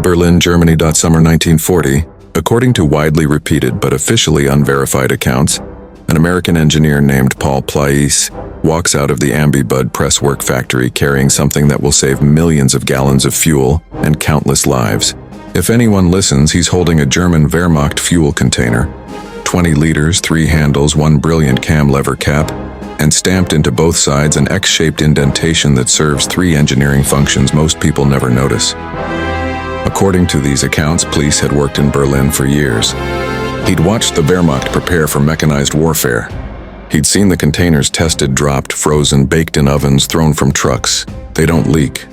Berlin, Germany. Summer 1940. According to widely repeated but officially unverified accounts, an American engineer named Paul Plaice walks out of the Ambibud presswork factory carrying something that will save millions of gallons of fuel and countless lives. If anyone listens, he's holding a German Wehrmacht fuel container. 20 liters, 3 handles, 1 brilliant cam lever cap, and stamped into both sides an X-shaped indentation that serves 3 engineering functions most people never notice. According to these accounts, Plaice had worked in Berlin for years. He'd watched the Wehrmacht prepare for mechanized warfare. He'd seen the containers tested, dropped, frozen, baked in ovens, thrown from trucks. They don't leak.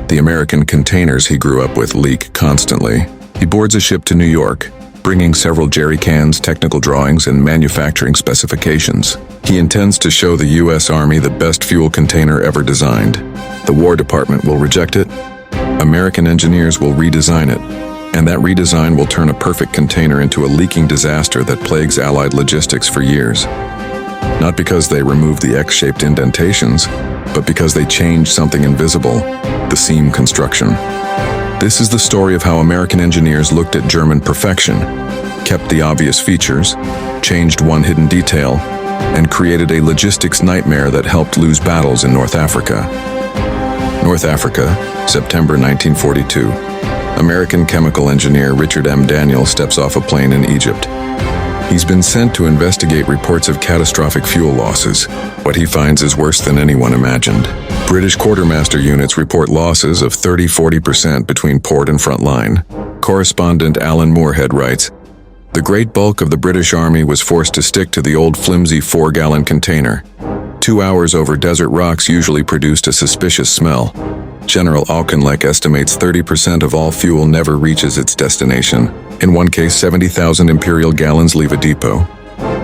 The American containers he grew up with leak constantly. He boards a ship to New York, bringing several jerry cans, technical drawings, and manufacturing specifications. He intends to show the U.S. Army the best fuel container ever designed. The War Department will reject it. American engineers will redesign it. And that redesign will turn a perfect container into a leaking disaster that plagues Allied logistics for years. Not because they removed the X-shaped indentations, but because they changed something invisible, the seam construction. This is the story of how American engineers looked at German perfection, kept the obvious features, changed one hidden detail, and created a logistics nightmare that helped lose battles in North Africa. North Africa, September 1942. American chemical engineer Richard M. Daniel steps off a plane in Egypt. He's been sent to investigate reports of catastrophic fuel losses. What he finds is worse than anyone imagined. British quartermaster units report losses of 30–40% between port and front line. Correspondent Alan Moorhead writes, "The great bulk of the British Army was forced to stick to the old flimsy 4-gallon container. 2 hours over desert rocks usually produced a suspicious smell. General Auchinleck estimates 30% of all fuel never reaches its destination. In one case, 70,000 imperial gallons leave a depot.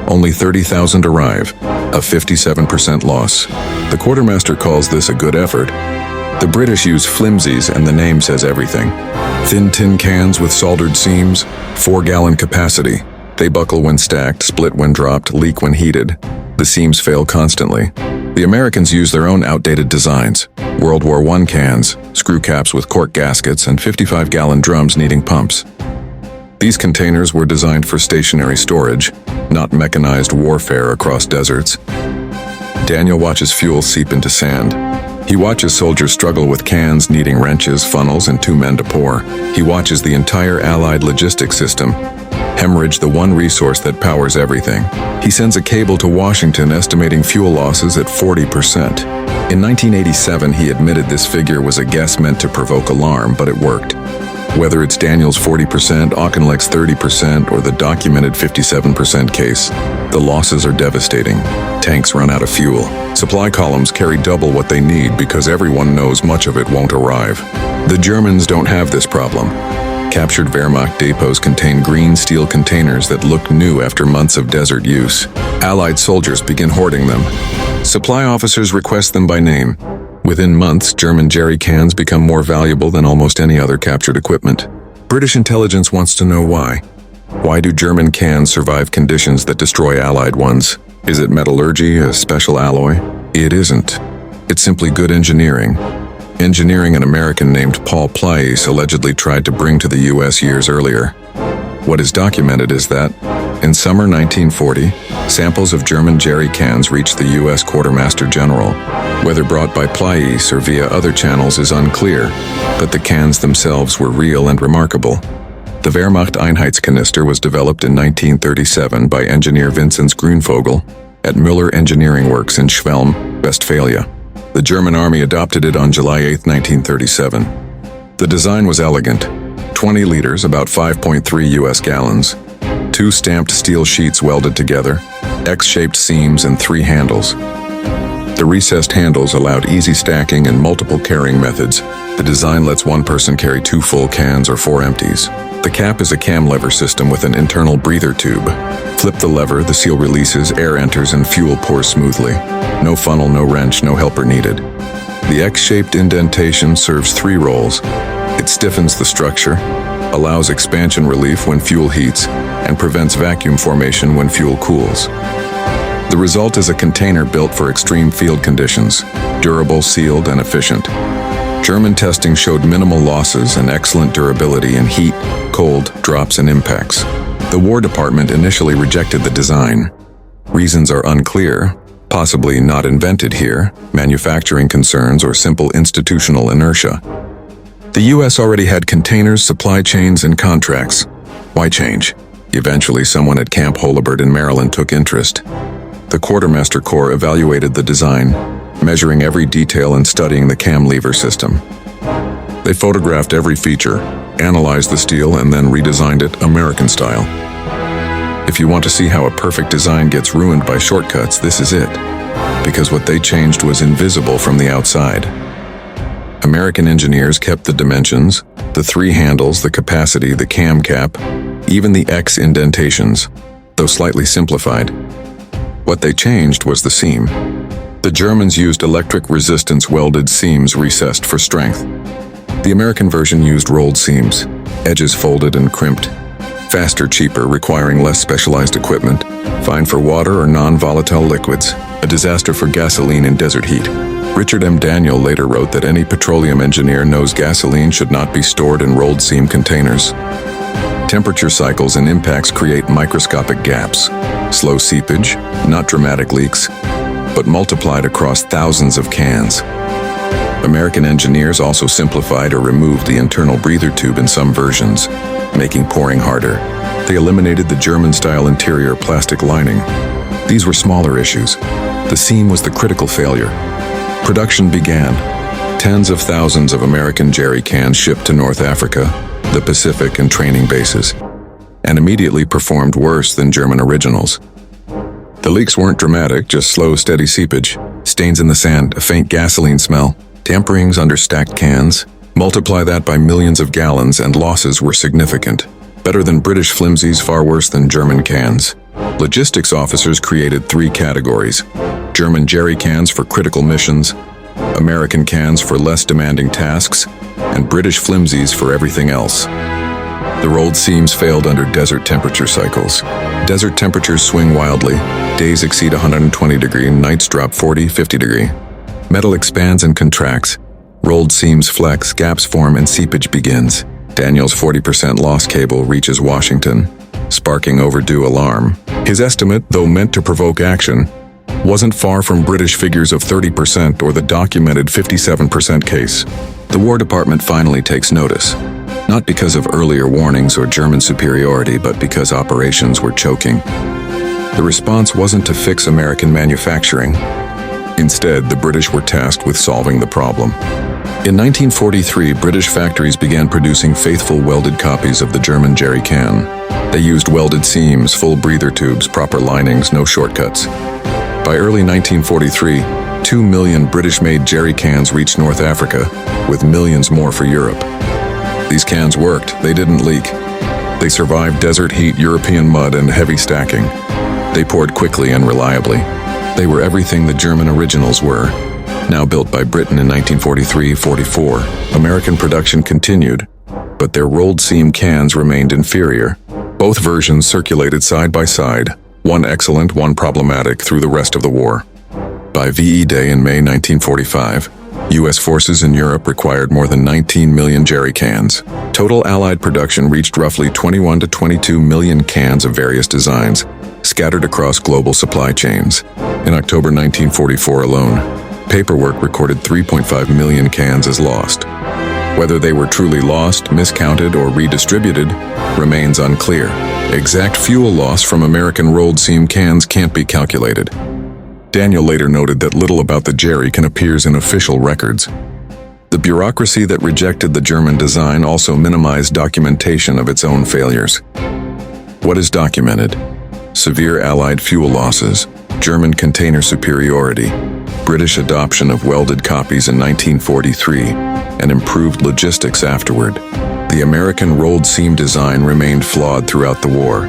Only 30,000 arrive, a 57% loss. The quartermaster calls this a good effort. The British use flimsies, and the name says everything. Thin tin cans with soldered seams, 4-gallon capacity. They buckle when stacked, split when dropped, leak when heated. The seams fail constantly. The Americans use their own outdated designs. World War I cans, screw caps with cork gaskets, and 55-gallon drums needing pumps. These containers were designed for stationary storage, not mechanized warfare across deserts. Daniel watches fuel seep into sand. He watches soldiers struggle with cans needing wrenches, funnels, and 2 men to pour. He watches the entire Allied logistics system hemorrhage the one resource that powers everything. He sends a cable to Washington estimating fuel losses at 40%. In 1987, he admitted this figure was a guess meant to provoke alarm, but it worked. Whether it's Daniel's 40%, Auchinleck's 30%, or the documented 57% case, the losses are devastating. Tanks run out of fuel. Supply columns carry double what they need because everyone knows much of it won't arrive. The Germans don't have this problem. Captured Wehrmacht depots contain green steel containers that look new after months of desert use. Allied soldiers begin hoarding them. Supply officers request them by name. Within months, German jerry cans become more valuable than almost any other captured equipment. British intelligence wants to know why. Why do German cans survive conditions that destroy Allied ones? Is it metallurgy, a special alloy? It isn't. It's simply good engineering. Engineering an American named Paul Plaice allegedly tried to bring to the U.S. years earlier. What is documented is that, in summer 1940, samples of German jerry cans reached the U.S. Quartermaster General. Whether brought by Plaice or via other channels is unclear, but the cans themselves were real and remarkable. The Wehrmacht Einheits canister was developed in 1937 by engineer Vinzenz Grünvogel at Müller Engineering Works in Schwelm, Westphalia. The German army adopted it on July 8, 1937. The design was elegant. 20 liters, about 5.3 US gallons. 2 stamped steel sheets welded together, X-shaped seams, and 3 handles. The recessed handles allowed easy stacking and multiple carrying methods. The design lets one person carry 2 full cans or 4 empties. The cap is a cam lever system with an internal breather tube. Flip the lever, the seal releases, air enters, and fuel pours smoothly. No funnel, no wrench, no helper needed. The X-shaped indentation serves 3 roles. It stiffens the structure, allows expansion relief when fuel heats, and prevents vacuum formation when fuel cools. The result is a container built for extreme field conditions, durable, sealed, and efficient. German testing showed minimal losses and excellent durability in heat, cold, drops, and impacts. The War Department initially rejected the design. Reasons are unclear, possibly not invented here, manufacturing concerns, or simple institutional inertia. The US already had containers, supply chains, and contracts. Why change? Eventually, someone at Camp Holabird in Maryland took interest. The Quartermaster Corps evaluated the design, measuring every detail and studying the cam lever system. They photographed every feature, analyzed the steel, and then redesigned it American style. If you want to see how a perfect design gets ruined by shortcuts, this is it. Because what they changed was invisible from the outside. American engineers kept the dimensions, the 3 handles, the capacity, the cam cap, even the X indentations, though slightly simplified. What they changed was the seam. The Germans used electric resistance welded seams recessed for strength. The American version used rolled seams, edges folded and crimped. Faster, cheaper, requiring less specialized equipment, fine for water or non-volatile liquids, a disaster for gasoline in desert heat. Richard M. Daniel later wrote that any petroleum engineer knows gasoline should not be stored in rolled seam containers. Temperature cycles and impacts create microscopic gaps, slow seepage, not dramatic leaks, but multiplied across thousands of cans. American engineers also simplified or removed the internal breather tube in some versions, making pouring harder. They eliminated the German-style interior plastic lining. These were smaller issues. The seam was the critical failure. Production began. Tens of thousands of American jerry cans shipped to North Africa, the Pacific, and training bases, and immediately performed worse than German originals. The leaks weren't dramatic, just slow, steady seepage, stains in the sand, a faint gasoline smell, tamperings under stacked cans. Multiply that by millions of gallons and losses were significant. Better than British flimsies, far worse than German cans. Logistics officers created 3 categories: German jerry cans for critical missions, American cans for less demanding tasks, and British flimsies for everything else. The rolled seams failed under desert temperature cycles. Desert temperatures swing wildly. Days exceed 120 degrees, nights drop 40, 50 degrees. Metal expands and contracts. Rolled seams flex, gaps form, and seepage begins. Daniel's 40% loss cable reaches Washington, sparking overdue alarm. His estimate, though meant to provoke action, wasn't far from British figures of 30% or the documented 57% case. The War Department finally takes notice, not because of earlier warnings or German superiority, but because operations were choking. The response wasn't to fix American manufacturing. Instead, the British were tasked with solving the problem. In 1943, British factories began producing faithful welded copies of the German jerry can. They used welded seams, full breather tubes, proper linings, no shortcuts. By early 1943, 2 million British-made jerry cans reached North Africa, with millions more for Europe. These cans worked, they didn't leak. They survived desert heat, European mud, and heavy stacking. They poured quickly and reliably. They were everything the German originals were. Now built by Britain in 1943-44, American production continued, but their rolled seam cans remained inferior. Both versions circulated side by side, one excellent, one problematic, through the rest of the war. By VE Day in May 1945, U.S. forces in Europe required more than 19 million jerry cans. Total Allied production reached roughly 21 to 22 million cans of various designs, scattered across global supply chains. In October 1944 alone, paperwork recorded 3.5 million cans as lost. Whether they were truly lost, miscounted, or redistributed remains unclear. Exact fuel loss from American rolled seam cans can't be calculated. Daniel later noted that little about the jerry can appears in official records. The bureaucracy that rejected the German design also minimized documentation of its own failures. What is documented? Severe Allied fuel losses, German container superiority, British adoption of welded copies in 1943, and improved logistics afterward. The American rolled seam design remained flawed throughout the war.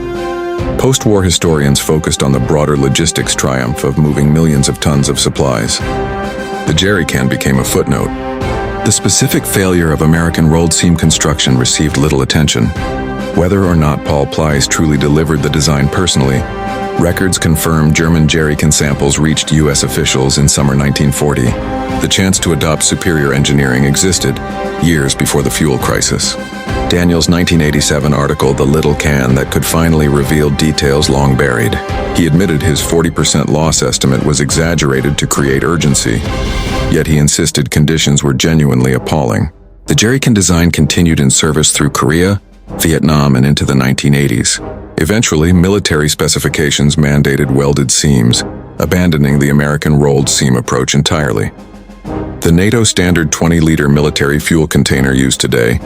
Post-war historians focused on the broader logistics triumph of moving millions of tons of supplies. The jerry can became a footnote. The specific failure of American rolled seam construction received little attention. Whether or not Paul Pleiss truly delivered the design personally Records confirm German jerrycan samples reached U.S. officials in summer 1940. The chance to adopt superior engineering existed years before the fuel crisis. Daniel's 1987 article, The Little Can That Could Finally Reveal Details Long Buried. He admitted his 40% loss estimate was exaggerated to create urgency, yet he insisted conditions were genuinely appalling. The jerrycan design continued in service through Korea, Vietnam, and into the 1980s. Eventually, military specifications mandated welded seams, abandoning the American rolled seam approach entirely. The NATO standard 20-liter military fuel container used today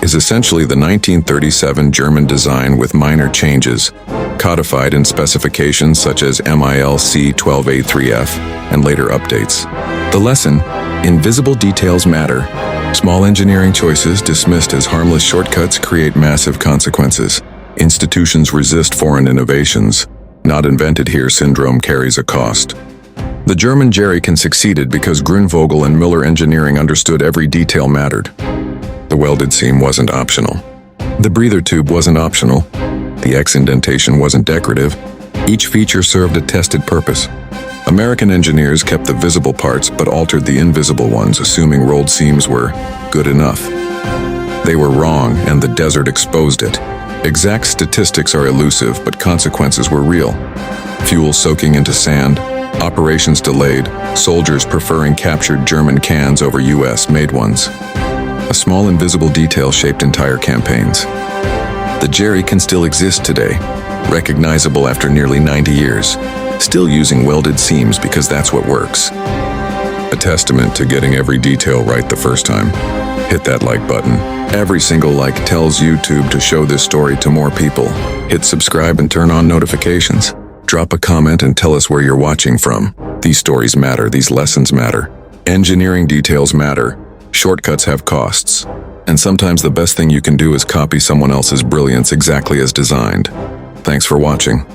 is essentially the 1937 German design with minor changes, codified in specifications such as MIL C12A3F and later updates. The lesson: invisible details matter. Small engineering choices dismissed as harmless shortcuts create massive consequences. Institutions resist foreign innovations. Not invented here syndrome carries a cost. The German jerrycan succeeded because Grunvogel and Müller engineering understood every detail mattered. The welded seam wasn't optional. The breather tube wasn't optional. The X indentation wasn't decorative. Each feature served a tested purpose. American engineers kept the visible parts but altered the invisible ones, assuming rolled seams were good enough. They were wrong, and the desert exposed it. Exact statistics are elusive, but consequences were real. Fuel soaking into sand, operations delayed, soldiers preferring captured German cans over US-made ones. A small invisible detail shaped entire campaigns. The jerry can still exist today, recognizable after nearly 90 years, still using welded seams because that's what works. A testament to getting every detail right the first time. Hit that like button. Every single like tells YouTube to show this story to more people. Hit subscribe and turn on notifications. Drop a comment and tell us where you're watching from. These stories matter, these lessons matter. Engineering details matter. Shortcuts have costs. And sometimes the best thing you can do is copy someone else's brilliance exactly as designed. Thanks for watching.